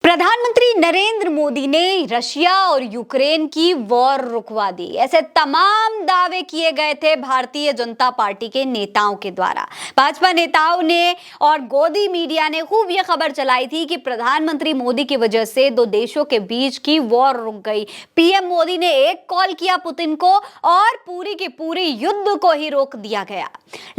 प्रधानमंत्री नरेंद्र मोदी ने रशिया और यूक्रेन की वॉर रुकवा दी। ऐसे तमाम दावे किए गए थे भारतीय जनता पार्टी के नेताओं के द्वारा। भाजपा नेताओं ने और गोदी मीडिया ने खूब यह खबर चलाई थी कि प्रधानमंत्री मोदी की वजह से दो देशों के बीच की वॉर रुक गई। पीएम मोदी ने एक कॉल किया पुतिन को और पूरी की पूरी युद्ध को ही रोक दिया गया।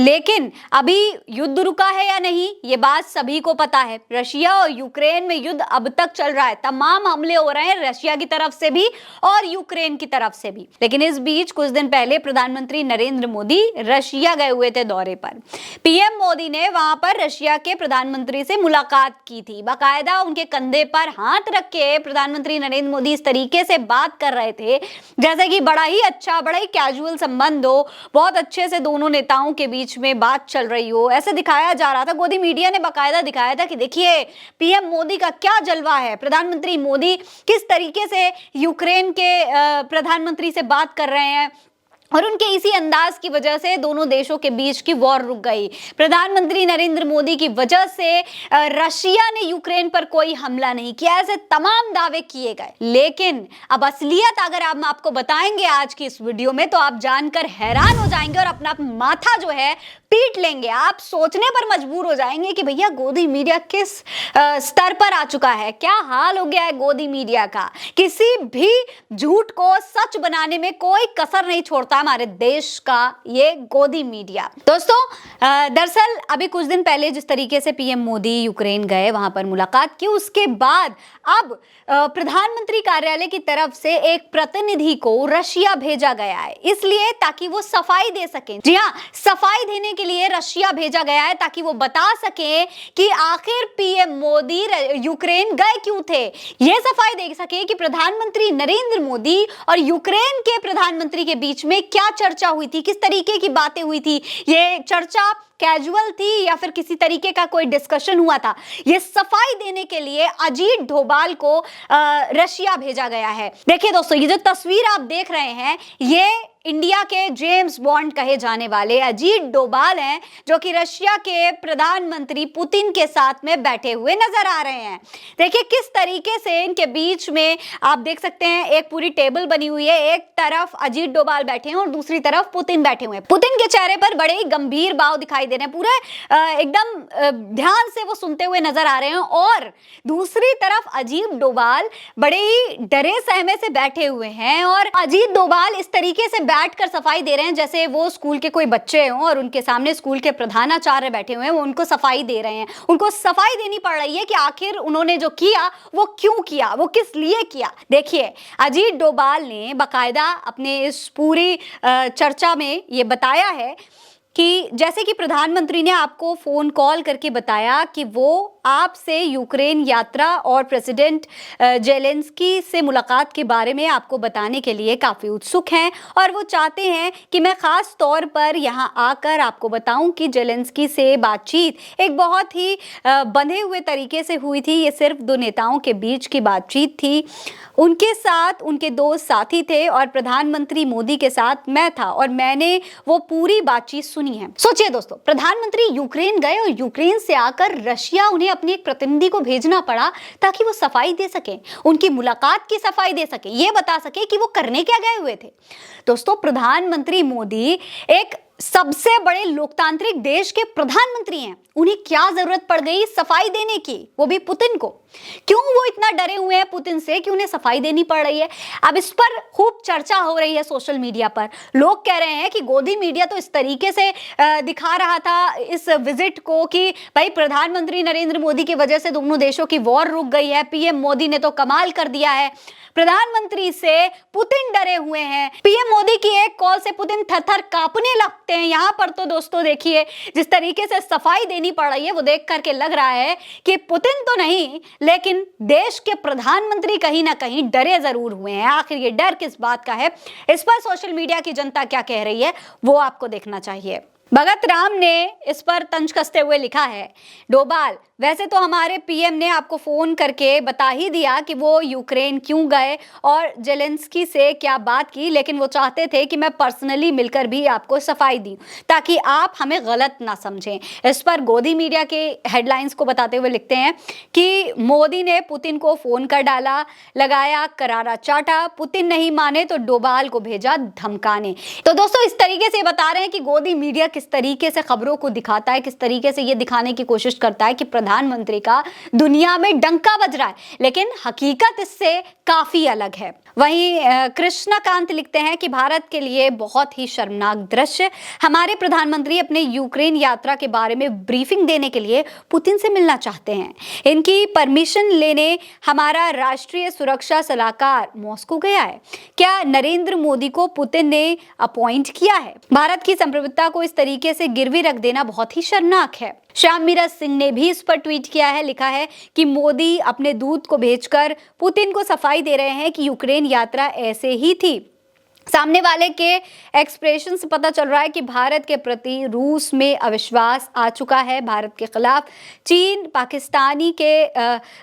लेकिन अभी युद्ध रुका है या नहीं, ये बात सभी को पता है। रशिया और यूक्रेन में युद्ध अब तक चल रहा है। तमाम हमले हो रहे हैं रशिया की तरफ से भी और यूक्रेन की तरफ से भी। लेकिन इस बीच कुछ दिन पहले प्रधानमंत्री नरेंद्र मोदी रशिया गए हुए थे दौरे पर। पीएम मोदी ने वहां पर रशिया के प्रधानमंत्री से मुलाकात की थी। बाकायदा उनके कंधे पर हाथ रख के प्रधानमंत्री नरेंद्र मोदी इस तरीके से बात कर रहे थे जैसे कि बड़ा ही अच्छा, बड़ा ही कैजुअल संबंध हो, बहुत अच्छे से दोनों नेताओं के बीच में बात चल रही हो, ऐसे दिखाया जा रहा था। गोदी मीडिया ने बाकायदा दिखाया था कि देखिए पीएम मोदी का क्या जलवा है, प्रधानमंत्री मोदी किस तरीके से यूक्रेन के प्रधानमंत्री से बात कर रहे हैं और उनके इसी अंदाज की वजह से दोनों देशों के बीच की वॉर रुक गई। प्रधानमंत्री नरेंद्र मोदी की वजह से रशिया ने यूक्रेन पर कोई हमला नहीं किया, ऐसे तमाम दावे किए गए। लेकिन अब असलियत अगर हम आपको बताएंगे आज की इस वीडियो में तो आप जानकर हैरान हो जाएंगे और अपना माथा जो है पीट लेंगे। आप सोचने पर मजबूर हो जाएंगे कि भैया गोदी मीडिया किस स्तर पर आ चुका है, क्या हाल हो गया है गोदी मीडिया का। किसी भी झूठ को सच बनाने में कोई कसर नहीं छोड़ता हमारे देश का ये गोदी मीडिया। दोस्तों दरअसल अभी कुछ दिन पहले जिस तरीके से पीएम मोदी यूक्रेन गए, वहां पर मुलाकात की, उसके बाद अब प्रधानमंत्री कार्यालय की तरफ से एक प्रतिनिधि को रशिया भेजा गया है, इसलिए ताकि वो सफाई दे सके। जी हाँ, सफाई देने के लिए रशिया भेजा गया है ताकि वो बता सके कि आखिर पीएम मोदी यूक्रेन गए क्यों थे। ये सफाई दे सके कि प्रधानमंत्री नरेंद्र मोदी और यूक्रेन के प्रधानमंत्री के बीच में क्या चर्चा हुई थी, किस तरीके की बातें हुई थी, ये चर्चा कैजुअल थी या फिर किसी तरीके का कोई डिस्कशन हुआ था। ये सफाई देने के लिए अजीत डोभाल को रशिया भेजा गया है। देखिए दोस्तों, ये जो तस्वीर आप देख रहे हैं ये इंडिया के जेम्स बॉन्ड कहे जाने वाले अजीत डोभाल हैं, जो कि रशिया के प्रधानमंत्री पुतिन के साथ में बैठे हुए नजर आ रहे हैं। देखिए किस तरीके से इनके बीच में आप देख सकते हैं एक पूरी टेबल बनी हुई है, एक तरफ अजीत डोभाल बैठे हैं और दूसरी तरफ पुतिन बैठे हुए हैं। पुतिन के चेहरे पर बड़े ही गंभीर भाव दिखाई दे रहे हैं, पूरे एकदम ध्यान से वो सुनते हुए नजर आ रहे हैं और दूसरी तरफ अजीत डोभाल बड़े ही डरे सहमे से बैठे हुए हैं और अजीत डोभाल इस तरीके से बैठकर सफाई दे रहे हैं जैसे वो स्कूल के कोई बच्चे हों और उनके सामने स्कूल के प्रधानाचार्य बैठे हुए हैं, वो उनको सफाई दे रहे हैं। उनको सफाई देनी पड़ रही है कि आखिर उन्होंने जो किया वो क्यों किया, वो किस लिए किया। देखिए अजीत डोभाल ने बाकायदा अपने इस पूरी चर्चा में ये बताया है कि जैसे कि प्रधानमंत्री ने आपको फोन कॉल करके बताया कि वो आपसे यूक्रेन यात्रा और प्रेसिडेंट जेलेंस्की से मुलाकात के बारे में आपको बताने के लिए काफ़ी उत्सुक हैं और वो चाहते हैं कि मैं ख़ास तौर पर यहाँ आकर आपको बताऊं कि जेलेंस्की से बातचीत एक बहुत ही बंधे हुए तरीके से हुई थी। ये सिर्फ दो नेताओं के बीच की बातचीत थी, उनके साथ उनके दो साथी थे और प्रधानमंत्री मोदी के साथ मैं था और मैंने वो पूरी बातचीत सुनी है। सोचिए दोस्तों, प्रधानमंत्री यूक्रेन गए और यूक्रेन से आकर रशिया उन्हें अपने एक प्रतिनिधि को भेजना पड़ा ताकि वो सफाई दे सके, उनकी मुलाकात की सफाई दे सके, ये बता सके कि वो करने क्या गए हुए थे। दोस्तों प्रधानमंत्री मोदी एक सबसे बड़े लोकतांत्रिक देश के प्रधानमंत्री हैं, उन्हें क्या जरूरत पड़ गई सफाई देने की, वो भी पुतिन को। क्यों वो इतना डरे हुए हैं पुतिन से कि उन्हें सफाई देनी पड़ रही है। अब इस पर खूब चर्चा हो रही है सोशल मीडिया पर। लोग कह रहे हैं कि गोदी मीडिया तो इस तरीके से दिखा रहा था इस विजिट को कि भाई प्रधानमंत्री नरेंद्र मोदी की वजह से दोनों देशों की वॉर रुक गई है, पीएम मोदी ने तो कमाल कर दिया है, प्रधानमंत्री से पुतिन डरे हुए हैं, पीएम मोदी की एक कॉल से पुतिन थर-थर कांपने लगते हैं। यहाँ पर तो दोस्तों देखिए जिस तरीके से सफाई देनी पड़ रही है वो देख करके लग रहा है कि पुतिन तो नहीं लेकिन देश के प्रधानमंत्री कहीं ना कहीं डरे जरूर हुए हैं। आखिर ये डर किस बात का है, इस पर सोशल मीडिया की जनता क्या कह रही है वो आपको देखना चाहिए। भगत राम ने इस पर तंज कसते हुए लिखा है, डोभाल वैसे तो हमारे पीएम ने आपको फोन करके बता ही दिया कि वो यूक्रेन क्यों गए और जेलेंस्की से क्या बात की, लेकिन वो चाहते थे कि मैं पर्सनली मिलकर भी आपको सफाई दी ताकि आप हमें गलत ना समझें। इस पर गोदी मीडिया के हेडलाइंस को बताते हुए लिखते हैं कि मोदी ने पुतिन को फोन कर डाला, लगाया करारा चाटा, पुतिन नहीं माने तो डोभाल को भेजा धमकाने। तो दोस्तों इस तरीके से बता रहे हैं कि गोदी मीडिया किस तरीके से खबरों को दिखाता है, किस तरीके से ये दिखाने की कोशिश करता है कि प्रधानमंत्री का दुनिया में डंका बज रहा है, लेकिन हकीकत इससे काफी अलग है। वहीं कृष्णकांत लिखते हैं कि भारत के लिए बहुत ही शर्मनाक दृश्य, हमारे प्रधानमंत्री अपने यूक्रेन यात्रा के बारे में ब्रीफिंग देने के लिए पुतिन से मिलना चाहते हैं। इनकी परमिशन लेने हमारा राष्ट्रीय सुरक्षा सलाहकार मॉस्को गया है। क्या नरेंद्र मोदी को पुतिन ने अपॉइंट किया है? भारत की संप्रभुता को इस तरीके से गिरवी रख देना बहुत ही शर्मनाक है। श्याम मीरा सिंह ने भी इस पर ट्वीट किया है, लिखा है कि मोदी अपने दूत को भेजकर पुतिन को सफाई दे रहे हैं कि यूक्रेन यात्रा ऐसे ही थी। सामने वाले के एक्सप्रेशन से पता चल रहा है कि भारत के प्रति रूस में अविश्वास आ चुका है। भारत के खिलाफ चीन पाकिस्तानी के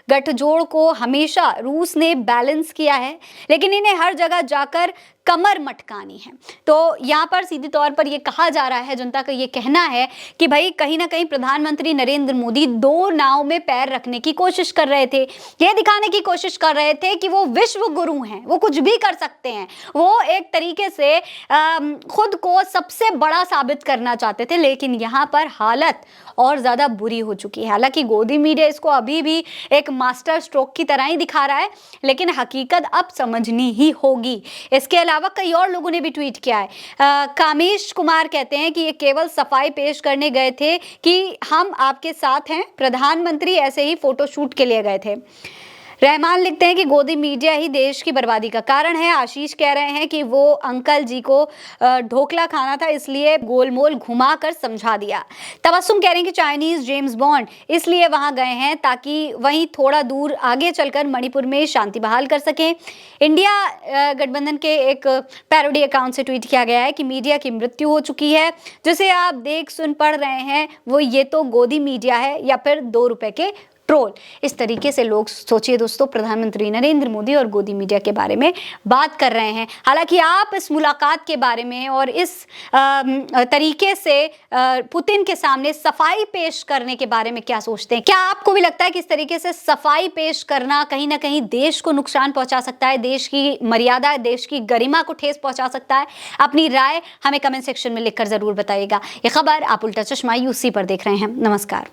गठजोड़ को हमेशा रूस ने बैलेंस किया है, लेकिन इन्हें हर जगह जाकर कमर मटकानी है। तो यहाँ पर सीधे तौर पर यह कहा जा रहा है, जनता का ये कहना है कि भाई कहीं ना कहीं प्रधानमंत्री नरेंद्र मोदी दो नाव में पैर रखने की कोशिश कर रहे थे। ये दिखाने की कोशिश कर रहे थे कि वो विश्व गुरु हैं, वो कुछ भी कर सकते हैं। वो एक तरीके से खुद को सबसे बड़ा साबित करना चाहते थे, लेकिन यहाँ पर हालत और ज़्यादा बुरी हो चुकी है। हालांकि गोदी मीडिया इसको अभी भी एक मास्टर स्ट्रोक की तरह ही दिखा रहा है, लेकिन हकीकत अब समझनी ही होगी। इसके अलावा कई और लोगों ने भी ट्वीट किया है। कामेश कुमार कहते हैं कि ये केवल सफाई पेश करने गए थे कि हम आपके साथ हैं, प्रधानमंत्री ऐसे ही फोटोशूट के लिए गए थे। रहमान लिखते हैं कि गोदी मीडिया ही देश की बर्बादी का कारण है। आशीष कह रहे हैं कि वो अंकल जी को ढोकला खाना था, इसलिए गोलमोल घुमा कर समझा दिया। तबस्सुम कह रहे हैं कि चाइनीज जेम्स बॉन्ड इसलिए वहां गए हैं ताकि वहीं थोड़ा दूर आगे चलकर मणिपुर में शांति बहाल कर सकें। इंडिया गठबंधन के एक पैरोडी अकाउंट से ट्वीट किया गया है कि मीडिया की मृत्यु हो चुकी है, जिसे आप देख सुन पढ़ रहे हैं वो ये तो गोदी मीडिया है या फिर 2 रुपए के ट्रोल। इस तरीके से लोग सोचिए दोस्तों, प्रधानमंत्री नरेंद्र मोदी और गोदी मीडिया के बारे में बात कर रहे हैं। हालांकि आप इस मुलाकात के बारे में और इस तरीके से पुतिन के सामने सफाई पेश करने के बारे में क्या सोचते हैं? क्या आपको भी लगता है कि इस तरीके से सफाई पेश करना कहीं ना कहीं देश को नुकसान पहुंचा सकता है, देश की मर्यादा, देश की गरिमा को ठेस पहुंचा सकता है? अपनी राय हमें कमेंट सेक्शन में लिखकर जरूर बताइएगा। ये खबर आप उल्टा चश्मा यूसी पर देख रहे हैं। नमस्कार।